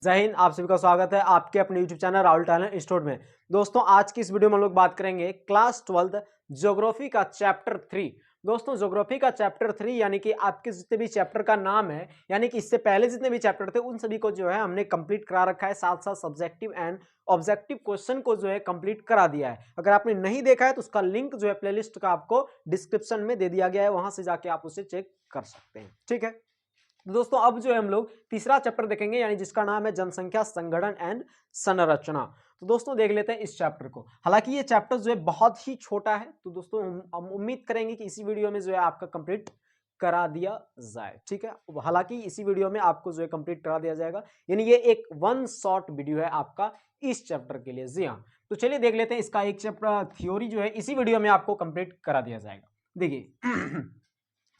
जय हिंद। आप सभी का स्वागत है आपके अपने YouTube channel Rahul talent institute में। दोस्तों आज की इस वीडियो में हम लोग बात करेंगे क्लास 12 ज्योग्राफी का चैप्टर 3। दोस्तों ज्योग्राफी का चैप्टर 3 यानी कि आपके जितने भी चैप्टर का नाम है, यानी कि इससे पहले जितने भी चैप्टर थे उन सभी को जो है हमने कंप्लीट करा रखा है। साथ साथ सब्जेक्टिव एंड ऑब्जेक्टिव क्वेश्चन को जो है कंप्लीट करा दिया है। अगर आपने नहीं देखा है तो उसका लिंक जो है प्लेलिस्ट का आपको डिस्क्रिप्शन में दे दिया गया है, वहां से जाके आप उसे चेक कर सकते हैं। ठीक है दोस्तों, अब जो है हम लोग तीसरा चैप्टर देखेंगे, यानी जिसका नाम है जनसंख्या संगठन एंड संरचना। तो दोस्तों देख लेते हैं इस चैप्टर को। हालांकि ये चैप्टर जो है बहुत ही छोटा है, तो दोस्तों हम उम्मीद करेंगे कि इसी वीडियो में जो है आपका कंप्लीट करा दिया जाए। ठीक है, हालांकि इसी वीडियो में आपको जो है कंप्लीट करा दिया जाएगा, यानी ये एक वन शॉट वीडियो है आपका इस चैप्टर के लिए। जी हाँ, तो चलिए देख लेते हैं इसका एक चैप्टर थ्योरी जो है इसी वीडियो में आपको कंप्लीट करा दिया जाएगा। देखिए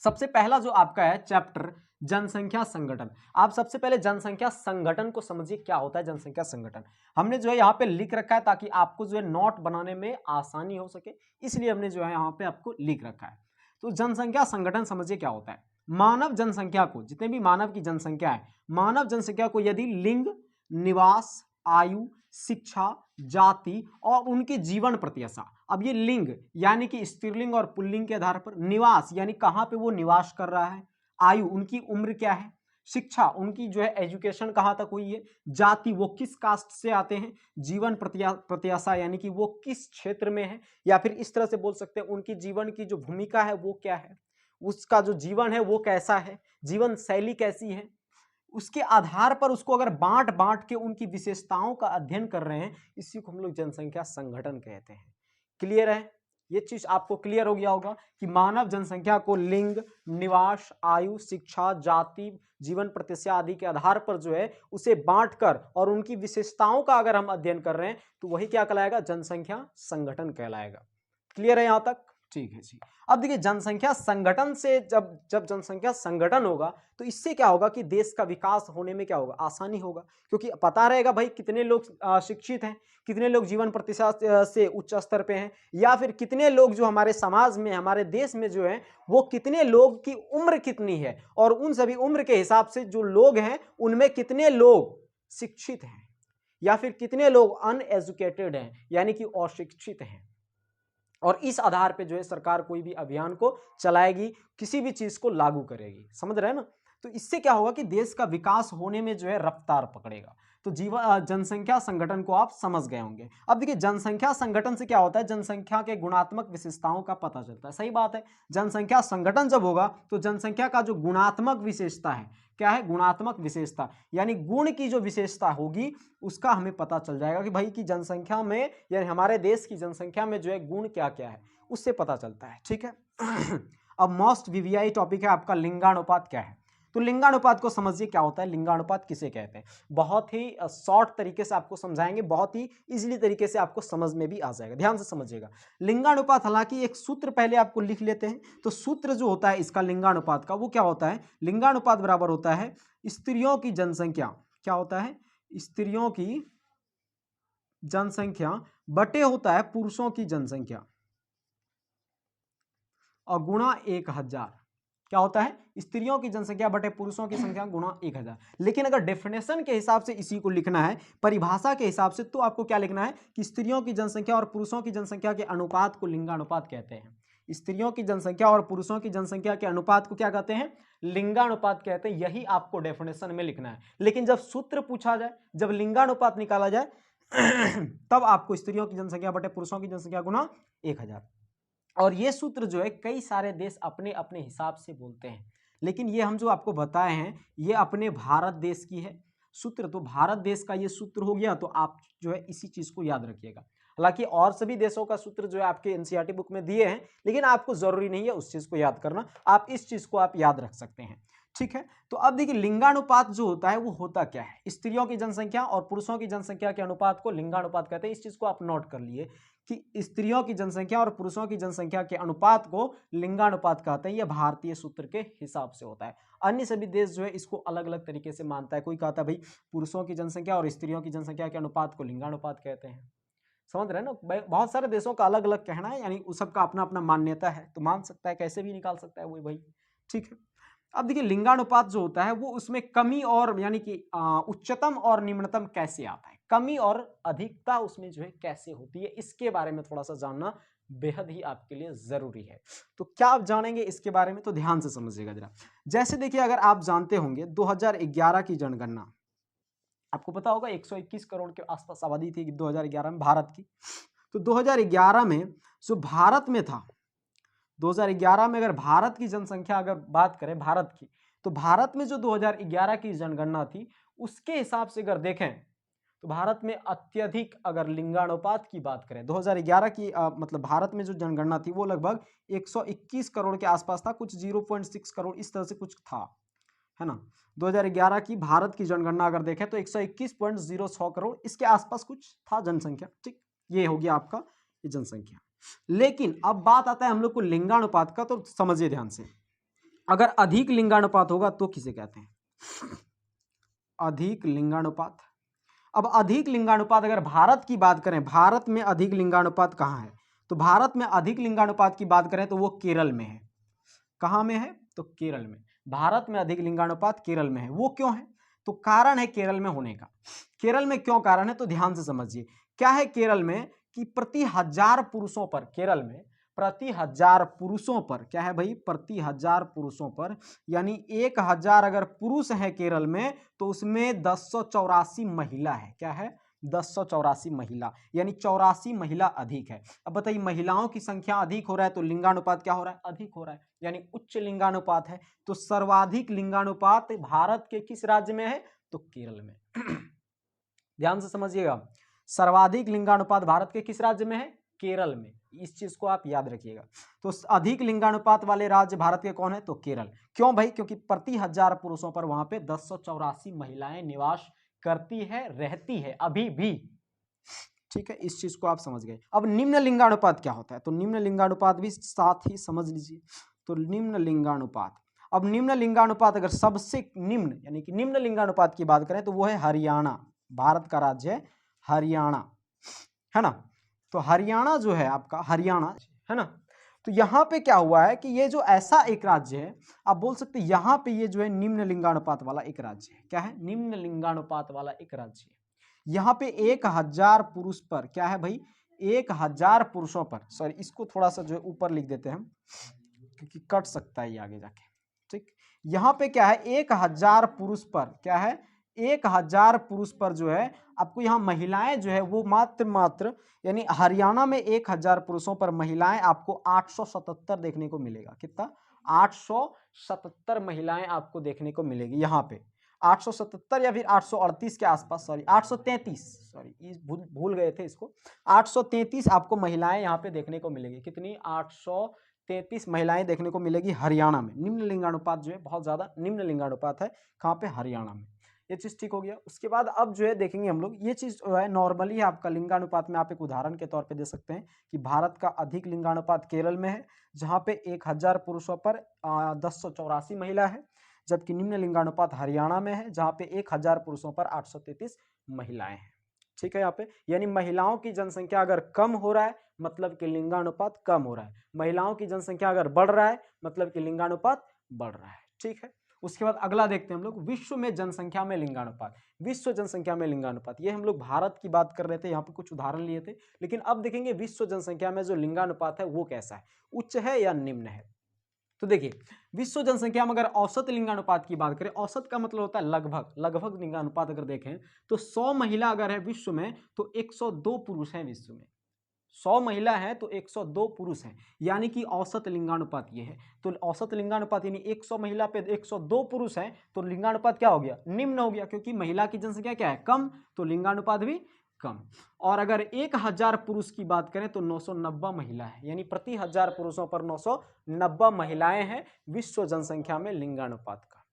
सबसे पहला जो आपका है चैप्टर जनसंख्या संगठन। आप सबसे पहले जनसंख्या संगठन को समझिए, क्या होता है जनसंख्या संगठन। हमने जो है यहाँ पे लिख रखा है ताकि आपको जो है नोट बनाने में आसानी हो सके, इसलिए हमने जो है यहाँ पे आपको लिख रखा है। तो जनसंख्या संगठन समझिए क्या होता है। मानव जनसंख्या को, जितने भी मानव की जनसंख्या है, मानव जनसंख्या को यदि लिंग, निवास, आयु, शिक्षा, जाति और उनकी जीवन प्रत्याशा, अब ये लिंग यानी कि स्त्रीलिंग और पुल्लिंग के आधार पर, निवास यानी कहां पे वो निवास कर रहा है, आयु उनकी उम्र क्या है, शिक्षा उनकी जो है एजुकेशन कहां तक हुई है, जाति वो किस कास्ट से आते हैं, जीवन प्रत्याशा यानी कि वो किस क्षेत्र में है, या फिर इस तरह से बोल सकते हैं उनकी जीवन की जो भूमिका है वो क्या है, उसका जो जीवन है वो कैसा है, जीवन शैली कैसी है, उसके आधार पर उसको अगर बांट बांट के उनकी विशेषताओं का अध्ययन कर रहे हैं, इसी को हम लोग जनसंख्या संगठन कहते हैं। क्लियर है, ये चीज आपको क्लियर हो गया होगा कि मानव जनसंख्या को लिंग, निवास, आयु, शिक्षा, जाति, जीवन प्रत्याशा आदि के आधार पर जो है उसे बांटकर और उनकी विशेषताओं का अगर हम अध्ययन कर रहे हैं तो वही क्या कहलाएगा, जनसंख्या संगठन कहलाएगा। क्लियर है यहां तक? ठीक है जी। अब देखिए जनसंख्या संगठन से जब जब जनसंख्या संगठन होगा तो इससे क्या होगा कि देश का विकास होने में क्या होगा, आसानी होगा, क्योंकि पता रहेगा भाई कितने लोग शिक्षित हैं, कितने लोग जीवन प्रतिशत से उच्च स्तर पे हैं, या फिर कितने लोग जो हमारे समाज में, हमारे देश में जो है वो कितने लोग की उम्र कितनी है, और उन सभी उम्र के हिसाब से जो लोग हैं उनमें कितने लोग शिक्षित हैं या फिर कितने लोग अनएजुकेटेड हैं यानी कि अशिक्षित हैं। और इस आधार पे जो है सरकार कोई भी अभियान को चलाएगी, किसी भी चीज को लागू करेगी। समझ रहे हैं ना? तो इससे क्या होगा कि देश का विकास होने में जो है रफ्तार पकड़ेगा। तो जनसंख्या संगठन को आप समझ गए होंगे। अब देखिए जनसंख्या संगठन से क्या होता है, जनसंख्या के गुणात्मक विशेषताओं का पता चलता है। सही बात है, जनसंख्या संगठन जब होगा तो जनसंख्या का जो गुणात्मक विशेषता है, क्या है, गुणात्मक विशेषता यानी गुण की जो विशेषता होगी उसका हमें पता चल जाएगा कि भाई की जनसंख्या में, यानी हमारे देश की जनसंख्या में जो है गुण क्या क्या है, उससे पता चलता है। ठीक है अब मोस्ट वीवीआई टॉपिक है आपका लिंगानुपात क्या है। तो लिंगानुपात को समझिए क्या होता है, लिंगानुपात किसे कहते हैं। बहुत ही शॉर्ट तरीके से आपको समझाएंगे, बहुत ही इजीली तरीके से आपको समझ में भी आ जाएगा। ध्यान से समझिएगा लिंगानुपात। हालांकि एक सूत्र पहले आपको लिख लेते हैं। तो सूत्र जो होता है इसका लिंगानुपात का, वो क्या होता है, लिंगानुपात बराबर होता है स्त्रियों की जनसंख्या, क्या होता है, स्त्रियों की जनसंख्या बटे होता है पुरुषों की जनसंख्या और गुणा 1000। क्या होता है, स्त्रियों की जनसंख्या बटे पुरुषों की संख्या गुणा 1000। लेकिन अगर डेफिनेशन के हिसाब से इसी को लिखना है, परिभाषा के हिसाब से, तो आपको क्या लिखना है कि स्त्रियों की जनसंख्या और पुरुषों की जनसंख्या के अनुपात को लिंगानुपात कहते हैं। स्त्रियों की जनसंख्या और पुरुषों की जनसंख्या के अनुपात को क्या कहते हैं, लिंगानुपात कहते हैं। यही आपको डेफिनेशन में लिखना है। लेकिन जब सूत्र पूछा जाए, जब लिंगानुपात निकाला जाए तब आपको स्त्रियों की जनसंख्या बटे पुरुषों की जनसंख्या गुणा 1000। और ये सूत्र जो है कई सारे देश अपने अपने हिसाब से बोलते हैं, लेकिन ये हम जो आपको बताए हैं ये अपने भारत देश की है सूत्र। तो भारत देश का ये सूत्र हो गया, तो आप जो है इसी चीज को याद रखिएगा। हालांकि और सभी देशों का सूत्र जो है आपके एनसीईआरटी बुक में दिए हैं, लेकिन आपको जरूरी नहीं है उस चीज को याद करना, आप इस चीज को आप याद रख सकते हैं। ठीक है, तो अब देखिए लिंगानुपात जो होता है वो होता क्या है, स्त्रियों की जनसंख्या और पुरुषों की जनसंख्या के अनुपात को लिंगानुपात कहते हैं। इस चीज को आप नोट कर लिए कि स्त्रियों की जनसंख्या और पुरुषों की जनसंख्या के अनुपात को लिंगानुपात कहते हैं। यह भारतीय सूत्र के हिसाब से होता है। अन्य सभी देश जो है इसको अलग अलग तरीके से मानता है। कोई कहता है भाई पुरुषों की जनसंख्या और स्त्रियों की जनसंख्या के अनुपात को लिंगानुपात कहते हैं। समझ रहे हैं ना, बहुत सारे देशों का अलग अलग कहना है, यानी उस सबका अपना अपना मान्यता है, तो मान सकता है, कैसे भी निकाल सकता है वो भाई। ठीक है, अब देखिए लिंगानुपात जो होता है वो उसमें कमी और यानी कि उच्चतम और निम्नतम कैसे आता है, कमी और अधिकता उसमें जो है कैसे होती है, इसके बारे में थोड़ा सा जानना बेहद ही आपके लिए जरूरी है। तो क्या आप जानेंगे इसके बारे में, तो ध्यान से समझिएगा जरा। जैसे देखिए अगर आप जानते होंगे 2011 की जनगणना, आपको पता होगा 121 करोड़ के आसपास आबादी थी 2011 में भारत की। तो 2011 में जो भारत में था, 2011 में अगर भारत की जनसंख्या अगर बात करें भारत की, तो भारत में जो 2011 की जनगणना थी उसके हिसाब से अगर देखें तो भारत में अत्यधिक अगर लिंगानुपात की बात करें 2011 की मतलब भारत में जो जनगणना थी वो लगभग 121 करोड़ के आसपास था, कुछ 0.6 करोड़ इस तरह से कुछ था, है ना। 2011 की भारत की जनगणना अगर देखें तो 121.06 करोड़ इसके आसपास कुछ था जनसंख्या, ठीक। ये हो गया आपका ये जनसंख्या। लेकिन अब बात आता है हम लोग को लिंगानुपात का, तो समझिए ध्यान से। अगर अधिक लिंगानुपात होगा तो किसे कहते हैं, अधिक लिंगानुपात। अब अधिक लिंगानुपात अगर भारत की बात करें, भारत में अधिक लिंगानुपात कहाँ है, तो भारत में अधिक लिंगानुपात की बात करें तो वो केरल में है। कहाँ में है, तो केरल में। भारत में अधिक लिंगानुपात केरल में है। वो क्यों है, तो कारण है केरल में होने का। केरल में क्यों कारण है, तो ध्यान से समझिए। क्या है केरल में कि प्रति 1000 पुरुषों पर, केरल में प्रति 1000 पुरुषों पर, क्या है भाई, प्रति 1000 पुरुषों पर, यानी 1000 अगर पुरुष है केरल में तो उसमें 1084 महिला है। क्या है, 1084 महिला, यानी 84 महिला अधिक है। अब बताइए महिलाओं की संख्या अधिक हो रहा है तो लिंगानुपात क्या हो रहा है, अधिक हो रहा है, यानी उच्च लिंगानुपात है। तो सर्वाधिक लिंगानुपात भारत के किस राज्य में है, तो केरल में। ध्यान से समझिएगा, सर्वाधिक लिंगानुपात भारत के किस राज्य में है, केरल में। इस चीज को आप याद रखिएगा। तो अधिक लिंगानुपात वाले राज्य भारत के कौन है, तो केरल। क्यों भाई, क्योंकि प्रति 1000 पुरुषों पर वहां पे 1084 महिलाएं निवास करती है, रहती है अभी भी, ठीक है। इस चीज को आप समझ गए। अब निम्न लिंगानुपात क्या होता है, तो निम्न लिंगानुपात भी साथ ही समझ लीजिए। तो निम्न लिंगानुपात, अब निम्न लिंगानुपात अगर सबसे निम्न यानी कि निम्न लिंगानुपात की बात करें तो वो है हरियाणा, भारत का राज्य है हरियाणा, है ना। तो हरियाणा जो है आपका, हरियाणा है ना, तो यहाँ पे क्या हुआ है कि ये जो ऐसा एक राज्य है, आप बोल सकते हैं यहाँ पे ये जो है निम्न लिंगानुपात वाला एक राज्य है। क्या है, निम्न लिंगानुपात वाला एक राज्य है। यहाँ पे 1000 पुरुष पर, क्या है भाई, 1000 पुरुषों पर, सॉरी इसको थोड़ा सा जो है ऊपर लिख देते हैं हम क्योंकि कट सकता है ये आगे जाके, ठीक। यहाँ पे क्या है, 1000 पुरुष पर, क्या है, 1000 पुरुष पर जो है आपको यहाँ महिलाएं जो है वो मात्र यानी हरियाणा में 1000 पुरुषों पर महिलाएं आपको 877 देखने को मिलेगा। कितना, 877 महिलाएं आपको देखने को मिलेगी यहाँ पे, 877 या फिर 838 के आसपास, सॉरी 833, सॉरी भूल गए थे इसको, 833 आपको महिलाएं यहाँ पे देखने को मिलेगी। कितनी, 833 महिलाएं देखने को मिलेगी हरियाणा में। निम्न लिंगानुपात जो है बहुत ज्यादा निम्न लिंगानुपात है कहाँ पे, हरियाणा में। ये चीज ठीक हो गया। उसके बाद अब जो है देखेंगे हम लोग, ये चीज जो है नॉर्मली है आपका लिंगानुपात में, आप एक उदाहरण के तौर पे दे सकते हैं कि भारत का अधिक लिंगानुपात केरल में है जहाँ पे 1000 पुरुषों पर 1084 महिला है, जबकि निम्न लिंगानुपात हरियाणा में है जहाँ पे 1000 पुरुषों पर 833 महिलाएं हैं, ठीक है। यहाँ पे यानी महिलाओं की जनसंख्या अगर कम हो रहा है मतलब कि लिंगानुपात कम हो रहा है, महिलाओं की जनसंख्या अगर बढ़ रहा है मतलब कि लिंगानुपात बढ़ रहा है, ठीक है। उसके बाद अगला देखते हैं हम लोग, विश्व में जनसंख्या में लिंगानुपात। विश्व जनसंख्या में लिंगानुपात, ये हम लोग भारत की बात कर रहे थे, यहाँ पे कुछ उदाहरण लिए थे, लेकिन अब देखेंगे विश्व जनसंख्या में जो लिंगानुपात है वो कैसा है, उच्च है या निम्न है। तो देखिए विश्व जनसंख्या में अगर औसत लिंगानुपात की बात करें, औसत का मतलब होता है लगभग लिंगानुपात अगर देखें तो 100 महिला अगर है विश्व में तो 102 पुरुष हैं विश्व में। 100 महिला है तो 102 पुरुष हैं, यानी कि औसत लिंगानुपात ये है। तो औसत लिंगानुपात यानी 100 महिला पे 102 पुरुष हैं तो लिंगानुपात क्या हो गया, निम्न हो गया, क्योंकि महिला की जनसंख्या क्या है, कम, तो लिंगानुपात भी कम। और अगर 1000 पुरुष की बात करें तो 990 महिला है, यानी प्रति 1000 पुरुषों पर 990 महिलाएं हैं विश्व जनसंख्या में लिंगानुपात का।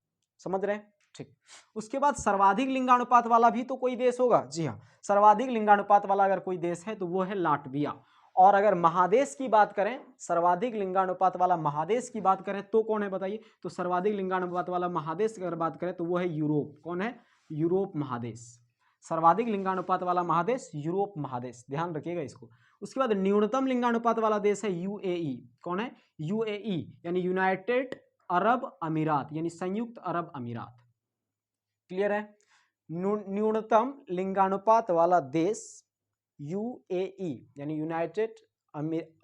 समझ रहे हैं, ठीक। उसके बाद सर्वाधिक लिंगानुपात वाला भी तो कोई देश होगा, जी हाँ, सर्वाधिक लिंगानुपात वाला अगर कोई देश है तो वो है लाटविया। और अगर महादेश की बात करें, सर्वाधिक लिंगानुपात वाला महादेश की बात करें तो कौन है बताइए, तो सर्वाधिक लिंगानुपात वाला महादेश अगर बात करें तो वो है यूरोप। कौन है, यूरोप महादेश। सर्वाधिक लिंगानुपात वाला महादेश यूरोप महादेश, ध्यान रखिएगा इसको। उसके बाद न्यूनतम लिंगानुपात वाला देश है यूएई। कौन है, यूएई यानी यूनाइटेड अरब अमीरात यानी संयुक्त अरब अमीरात। क्लियर है? न्यूनतम लिंगानुपात वाला देश यूएई यानी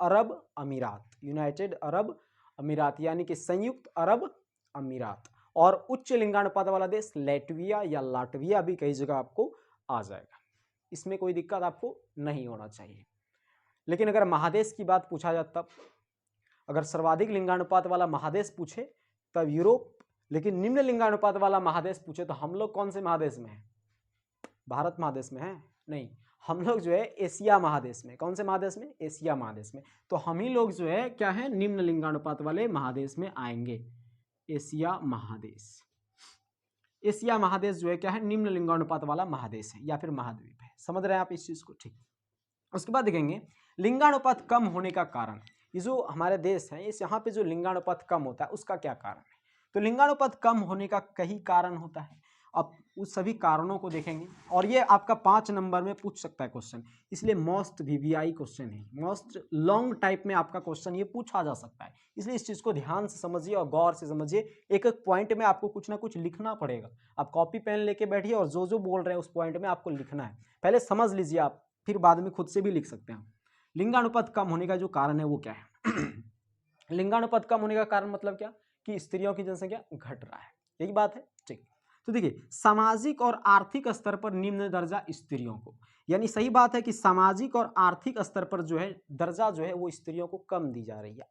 अरब अमीरात, यूनाइटेड अरब अमीरात यानी कि संयुक्त अरब अमीरात। और उच्च लिंगानुपात वाला देश लैटविया या लाटविया भी कई जगह आपको आ जाएगा, इसमें कोई दिक्कत आपको नहीं होना चाहिए। लेकिन अगर महादेश की बात पूछा जाए तब, अगर सर्वाधिक लिंगानुपात वाला महादेश पूछे तब यूरोप, लेकिन निम्न लिंगानुपात वाला महादेश पूछे तो हम लोग कौन से महादेश में हैं? भारत महादेश में है? नहीं, हम लोग जो है एशिया महादेश में। कौन से महादेश में? एशिया महादेश में। तो हम ही लोग जो है क्या है, निम्न लिंगानुपात वाले महादेश में आएंगे, एशिया महादेश। एशिया महादेश जो है क्या है, निम्न लिंगानुपात वाला महादेश है या फिर महाद्वीप है। समझ रहे हैं आप इस चीज को? ठीक। उसके बाद देखेंगे लिंगानुपात कम होने का कारण। ये जो हमारे देश है, इस यहाँ पे जो लिंगानुपात कम होता है उसका क्या कारण है? तो लिंगानुपात कम होने का कई कारण होता है। अब उस सभी कारणों को देखेंगे और ये आपका 5 नंबर में पूछ सकता है क्वेश्चन, इसलिए मोस्ट वीवीआई क्वेश्चन है, मोस्ट लॉन्ग टाइप में आपका क्वेश्चन ये पूछा जा सकता है। इसलिए इस चीज को ध्यान से समझिए और गौर से समझिए। एक एक पॉइंट में आपको कुछ ना कुछ लिखना पड़ेगा। आप कॉपी पेन लेके बैठिए और जो जो बोल रहे हैं उस पॉइंट में आपको लिखना है। पहले समझ लीजिए आप, फिर बाद में खुद से भी लिख सकते हैं। लिंगानुपात कम होने का जो कारण है वो क्या है? लिंगानुपात कम होने का कारण मतलब क्या? कि स्त्रियों की जनसंख्या घट रहा है, यही बात है। ठीक। तो देखिए सामाजिक और आर्थिक स्तर पर निम्न दर्जा स्त्रियों को, यानी सही बात है कि सामाजिक और आर्थिक स्तर पर जो है दर्जा जो है वो स्त्रियों को कम दी जा रही है।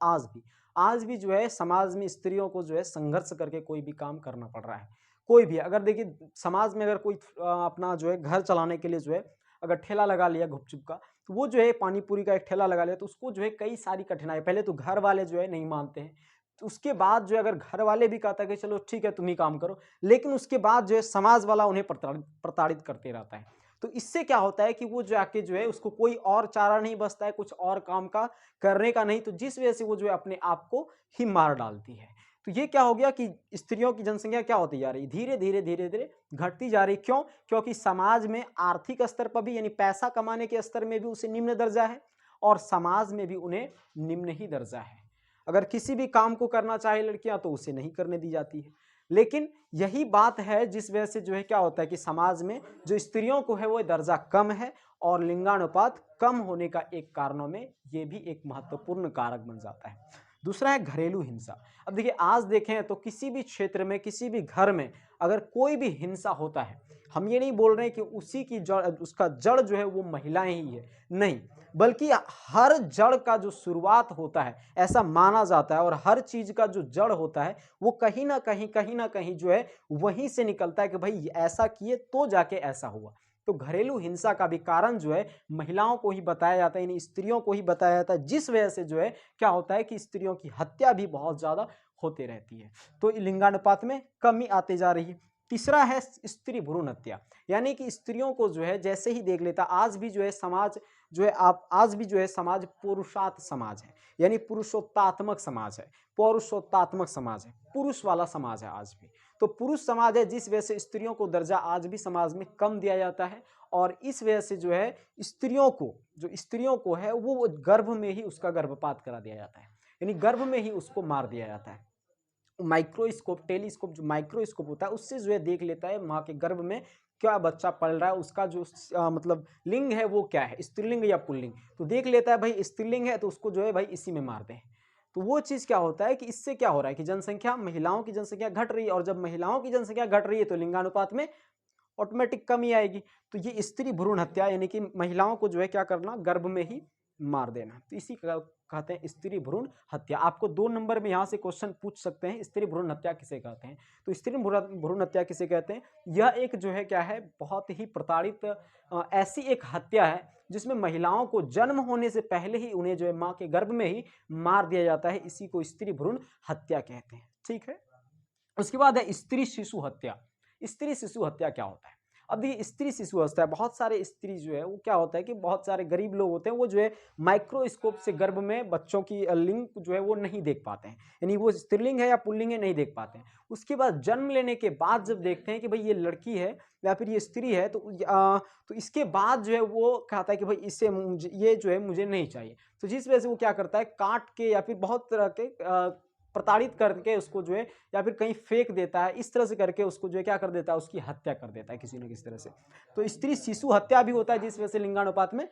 आज भी जो है समाज में स्त्रियों को जो है संघर्ष करके कोई भी काम करना पड़ रहा है। कोई भी अगर देखिए समाज में अगर कोई अपना जो है घर चलाने के लिए जो है अगर ठेला लगा लिया गुपचुप का, तो वो जो है पानी पूरी का एक ठेला लगा लिया तो उसको जो है कई सारी कठिनाई, पहले तो घर वाले जो है नहीं मानते हैं, तो उसके बाद जो है अगर घर वाले भी कहता है कि चलो ठीक है तुम ही काम करो, लेकिन उसके बाद जो है समाज वाला उन्हें प्रताड़ित करते रहता है। तो इससे क्या होता है कि वो जाके जो है उसको कोई और चारा नहीं बचता है, कुछ और काम का करने का नहीं, तो जिस वजह से वो जो है अपने आप को ही मार डालती है। तो ये क्या हो गया कि स्त्रियों की जनसंख्या क्या होती जा रही, धीरे धीरे धीरे धीरे घटती जा रही। क्यों? क्योंकि समाज में आर्थिक स्तर पर भी यानी पैसा कमाने के स्तर में भी उसे निम्न दर्जा है और समाज में भी उन्हें निम्न ही दर्जा है। अगर किसी भी काम को करना चाहे लड़कियां तो उसे नहीं करने दी जाती है। लेकिन यही बात है जिस वजह से जो है क्या होता है कि समाज में जो स्त्रियों को है वो दर्जा कम है और लिंगानुपात कम होने का एक कारणों में ये भी एक महत्वपूर्ण कारक बन जाता है। दूसरा है घरेलू हिंसा। अब देखिए आज देखें तो किसी भी क्षेत्र में किसी भी घर में अगर कोई भी हिंसा होता है, हम ये नहीं बोल रहे हैं कि उसी की जड़, उसका जड़ जो है वो महिलाएं ही है, नहीं, बल्कि हर जड़ का जो शुरुआत होता है ऐसा माना जाता है और हर चीज का जो जड़ होता है वो कहीं ना कहीं जो है वहीं से निकलता है कि भाई ऐसा किए तो जाके ऐसा हुआ। तो घरेलू हिंसा का भी कारण जो है महिलाओं को ही बताया जाता है, इन स्त्रियों को ही बताया जाता है, जिस वजह से जो है क्या होता है कि स्त्रियों की हत्या भी बहुत ज्यादा होते रहती है। तो लिंगानुपात में कमी आती जा रही है। तीसरा है स्त्री भ्रूण हत्या, यानी कि स्त्रियों को जो है जैसे ही देख लेता, आज भी जो है समाज जो है आज भी जो है समाज पुरुषार्थ समाज है, यानी पुरुषोत्तात्मक समाज है, पौरुषोत्तात्मक समाज है, पुरुष वाला समाज है आज भी। तो पुरुष समाज है जिस वजह से स्त्रियों को दर्जा आज भी समाज में कम दिया जाता है और इस वजह से जो है स्त्रियों को है वो गर्भ में ही उसका गर्भपात करा दिया जाता है, यानी गर्भ में ही उसको मार दिया जाता है। माइक्रोस्कोप टेलीस्कोप जो माइक्रोस्कोप होता है उससे जो है देख लेता है माँ के गर्भ में क्या बच्चा पल रहा है, उसका जो मतलब लिंग है वो क्या है, स्त्रीलिंग या पुल्लिंग, तो देख लेता है भाई स्त्रीलिंग है तो उसको जो है भाई इसी में मार दे। तो वो चीज क्या होता है कि इससे क्या हो रहा है कि जनसंख्या, महिलाओं की जनसंख्या घट रही है और जब महिलाओं की जनसंख्या घट रही है तो लिंगानुपात में ऑटोमेटिक कमी आएगी। तो ये स्त्री भ्रूण हत्या यानी कि महिलाओं को जो है क्या करना, गर्भ में ही मार देना, तो इसी का कहते हैं स्त्री भ्रूण हत्या। आपको 2 नंबर में यहाँ से क्वेश्चन पूछ सकते हैं, स्त्री भ्रूण हत्या किसे कहते हैं। तो स्त्री भ्रूण हत्या किसे कहते हैं, यह एक जो है क्या है बहुत ही प्रताड़ित ऐसी एक हत्या है जिसमें महिलाओं को जन्म होने से पहले ही उन्हें जो है माँ के गर्भ में ही मार दिया जाता है, इसी को स्त्री भ्रूण हत्या कहते हैं। ठीक है। उसके बाद है स्त्री शिशु हत्या। स्त्री शिशु हत्या क्या होता है? अब देखिए स्त्री शिशु हत्या, बहुत सारे स्त्री जो है वो क्या होता है कि बहुत सारे गरीब लोग होते हैं वो जो है माइक्रोस्कोप से गर्भ में बच्चों की लिंग जो है वो नहीं देख पाते हैं, यानी वो स्त्रीलिंग है या पुल्लिंग है नहीं देख पाते हैं। उसके बाद जन्म लेने के बाद जब देखते हैं कि भाई ये लड़की है या फिर ये स्त्री है तो इसके बाद जो है वो कहता है कि भाई इससे ये जो है मुझे नहीं चाहिए। तो जिस वजह से वो क्या करता है काट के या फिर बहुत तरह के प्रताड़ित करके उसको जो है या फिर कहीं फेंक देता है, इस तरह से करके उसको जो है क्या कर देता है, उसकी हत्या कर देता है किसी न किसी तरह से। तो स्त्री शिशु हत्या भी होता है, जिस वजह से लिंगानुपात में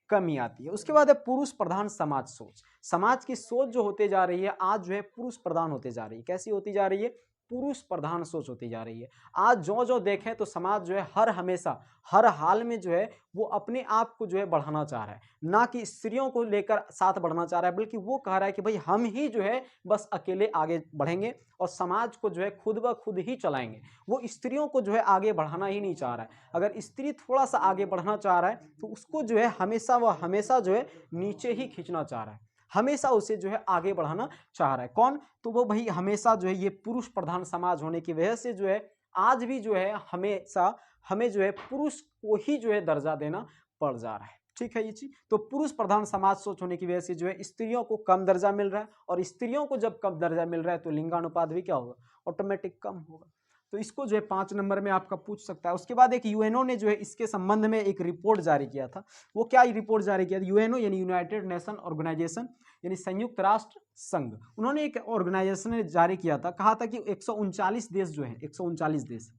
कमी आती है। उसके बाद है पुरुष प्रधान समाज सोच। समाज की सोच जो होते जा रही है आज जो है पुरुष प्रधान होते जा रही है। कैसी होती जा रही है? पुरुष प्रधान सोच होती जा रही है। आज जो जो देखें तो समाज जो है हर हमेशा हर हाल में जो है वो अपने आप को जो है बढ़ाना चाह रहा है, ना कि स्त्रियों को लेकर साथ बढ़ना चाह रहा है, बल्कि वो कह रहा है कि भाई हम ही जो है बस अकेले आगे बढ़ेंगे और समाज को जो है खुद ब खुद ही चलाएंगे। वो स्त्रियों को जो है आगे बढ़ाना ही नहीं चाह रहा है। अगर स्त्री थोड़ा सा आगे बढ़ना चाह रहा है तो उसको जो है हमेशा वह हमेशा जो है नीचे ही खींचना चाह रहा है, हमेशा उसे जो है आगे बढ़ाना चाह रहा है। कौन? तो वो भाई हमेशा जो है ये पुरुष प्रधान समाज होने की वजह से जो है आज भी जो है हमेशा हमें जो है पुरुष को ही जो है दर्जा देना पड़ जा रहा है। ठीक है ये चीज। तो पुरुष प्रधान समाज सोच होने की वजह से जो है स्त्रियों को कम दर्जा मिल रहा है, और स्त्रियों को जब कम दर्जा मिल रहा है तो लिंगानुपात भी क्या होगा? ऑटोमेटिक कम होगा। तो इसको जो है 5 नंबर में आपका पूछ सकता है। उसके बाद एक यूएनओ ने जो है इसके संबंध में एक रिपोर्ट जारी किया था। वो क्या रिपोर्ट जारी किया था? यूएनओ यानी यूनाइटेड नेशन ऑर्गेनाइजेशन यानी संयुक्त राष्ट्र संघ, उन्होंने एक ऑर्गेनाइजेशन ने जारी किया था, कहा था कि 139 देश जो है 139 देश,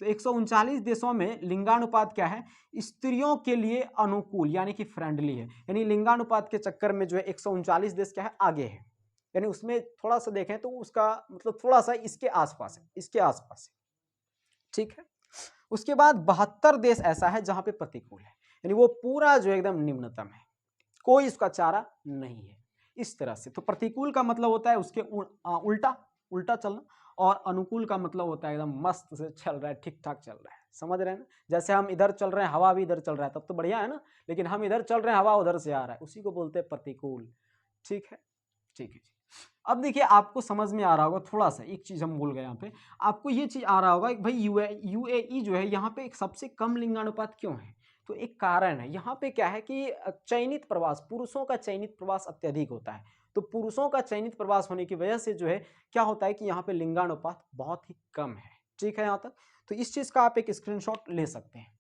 तो 139 देशों में लिंगानुपात क्या है? स्त्रियों के लिए अनुकूल यानी कि फ्रेंडली है। यानी लिंगानुपात के चक्कर में जो है 139 देश क्या है? आगे है। यानी उसमें थोड़ा सा देखें तो उसका मतलब थोड़ा सा इसके आसपास है, इसके आसपास है। ठीक है। उसके बाद 72 देश ऐसा है जहां पे प्रतिकूल है, यानी वो पूरा जो एकदम निम्नतम है, कोई इसका चारा नहीं है इस तरह से। तो प्रतिकूल का मतलब होता है उसके उल्टा उल्टा चलना, और अनुकूल का मतलब होता है एकदम मस्त से चल रहा है, ठीक ठाक चल रहा है। समझ रहे हैं ना? जैसे हम इधर चल रहे हैं, हवा भी इधर चल रहा है, तब तो बढ़िया है ना, लेकिन हम इधर चल रहे हैं, हवा उधर से आ रहा है, उसी को बोलते हैं प्रतिकूल। ठीक है, ठीक है जी। अब देखिए आपको समझ में आ रहा होगा, थोड़ा सा एक चीज हम भूल गए यहाँ पे, आपको ये चीज आ रहा होगा कि भाई यूएई जो है यहाँ पे एक सबसे कम लिंगानुपात क्यों है? तो एक कारण है, यहाँ पे क्या है कि चयनित प्रवास, पुरुषों का चयनित प्रवास अत्यधिक होता है। तो पुरुषों का चयनित प्रवास होने की वजह से जो है क्या होता है कि यहाँ पे लिंगानुपात बहुत ही कम है। ठीक है यहाँ तक। तो इस चीज का आप एक स्क्रीनशॉट ले सकते हैं।